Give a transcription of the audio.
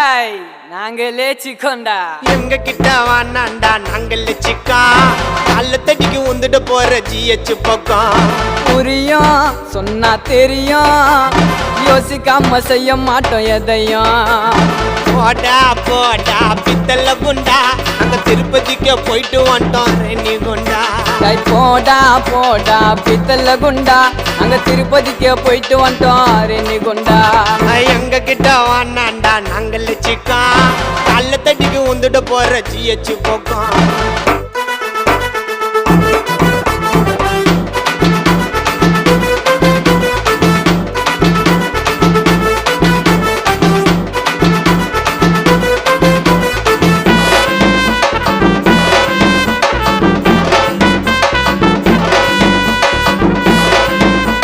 டேய் நாங்களே சிக்கோண்டா எங்க கிட்ட வாண்டாண்டா நாங்கள் சிக்கா நல்ல தடிக்கு வந்துட்டு போற ஜிஹெச் பக்கம் புரியும் சொன்னா தெரியும் யோசிக்காம செய்ய மாட்டோம் எதையும் போடா போடா பித்தல்ல குண்டா அங்க திருப்பதிக்கு போயிட்டு வந்துட்டோம் ரெனி குண்டா டேய் போடா போடா பித்தல்ல குண்டா அங்க திருப்பதிக்கே போயிட்டு வந்துட்டோம் ரெனி குண்டா எங்க கிட்ட வாண்டாண்டா நாங்கள் சிக்கா நல்ல தடிக்கு வந்துட்டு போற ஜிஹெச் பக்கம்